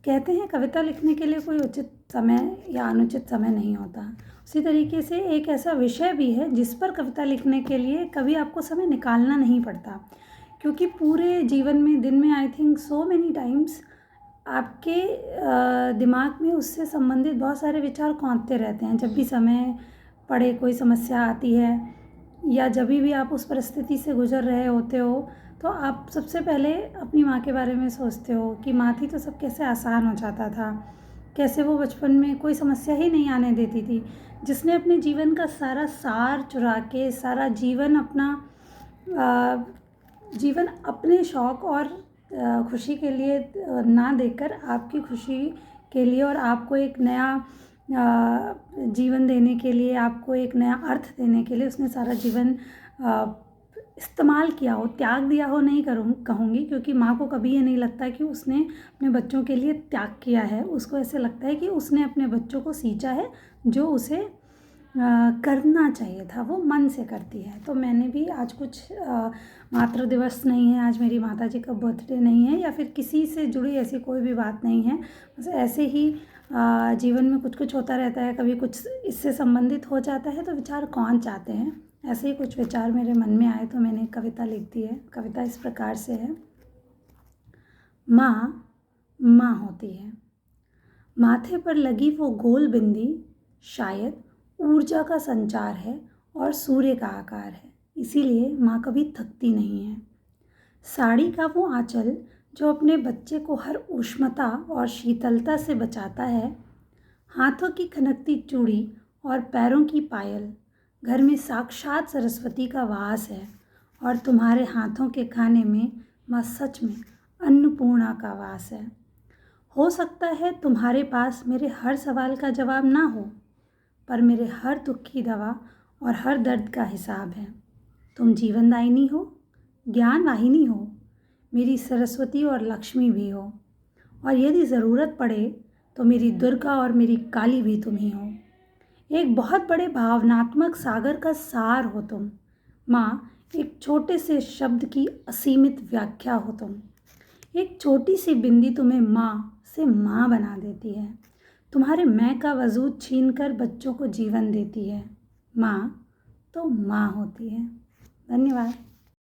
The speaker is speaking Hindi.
कहते हैं कविता लिखने के लिए कोई उचित समय या अनुचित समय नहीं होता। उसी तरीके से एक ऐसा विषय भी है जिस पर कविता लिखने के लिए कभी आपको समय निकालना नहीं पड़ता, क्योंकि पूरे जीवन में दिन में I think so many times आपके दिमाग में उससे संबंधित बहुत सारे विचार कौंधते रहते हैं। जब भी समय पड़े, कोई समस्या आती है या जब भी आप उस परिस्थिति से गुजर रहे होते हो, तो आप सबसे पहले अपनी माँ के बारे में सोचते हो कि माँ थी तो सब कैसे आसान हो जाता था, कैसे वो बचपन में कोई समस्या ही नहीं आने देती थी, जिसने अपने जीवन का सारा सार चुरा के सारा जीवन जीवन अपने शौक़ और खुशी के लिए ना देकर आपकी खुशी के लिए और आपको एक नया जीवन देने के लिए, आपको एक नया अर्थ देने के लिए उसने सारा जीवन इस्तेमाल किया हो, त्याग दिया हो नहीं कहूँगी, क्योंकि माँ को कभी ये नहीं लगता कि उसने अपने बच्चों के लिए त्याग किया है। उसको ऐसे लगता है कि उसने अपने बच्चों को सींचा है, जो उसे करना चाहिए था वो मन से करती है। तो मैंने भी आज कुछ मातृ दिवस नहीं है, आज मेरी माता जी का बर्थडे नहीं है या फिर किसी से जुड़ी ऐसी कोई भी बात नहीं है, बस ऐसे ही जीवन में कुछ कुछ होता रहता है, कभी कुछ इससे संबंधित हो जाता है तो विचार कौन चाहते हैं। ऐसे ही कुछ विचार मेरे मन में आए तो मैंने कविता लिख दी है। कविता इस प्रकार से है। माँ माँ होती है, माथे पर लगी वो गोल बिंदी शायद ऊर्जा का संचार है और सूर्य का आकार है, इसीलिए माँ कभी थकती नहीं है। साड़ी का वो आंचल जो अपने बच्चे को हर उष्णता और शीतलता से बचाता है, हाथों की खनकती चूड़ी और पैरों की पायल, घर में साक्षात सरस्वती का वास है और तुम्हारे हाथों के खाने में माँ सच में अन्नपूर्णा का वास है। हो सकता है तुम्हारे पास मेरे हर सवाल का जवाब ना हो, पर मेरे हर दुख की दवा और हर दर्द का हिसाब है। तुम जीवनदायिनी हो, ज्ञान वाहिनी हो, मेरी सरस्वती और लक्ष्मी भी हो, और यदि ज़रूरत पड़े तो मेरी दुर्गा और मेरी काली भी तुम ही हो। एक बहुत बड़े भावनात्मक सागर का सार हो तुम माँ, एक छोटे से शब्द की असीमित व्याख्या हो तुम। एक छोटी सी बिंदी तुम्हें माँ से माँ बना देती है, तुम्हारे मैं का वजूद छीनकर बच्चों को जीवन देती है। माँ तो माँ होती है। धन्यवाद।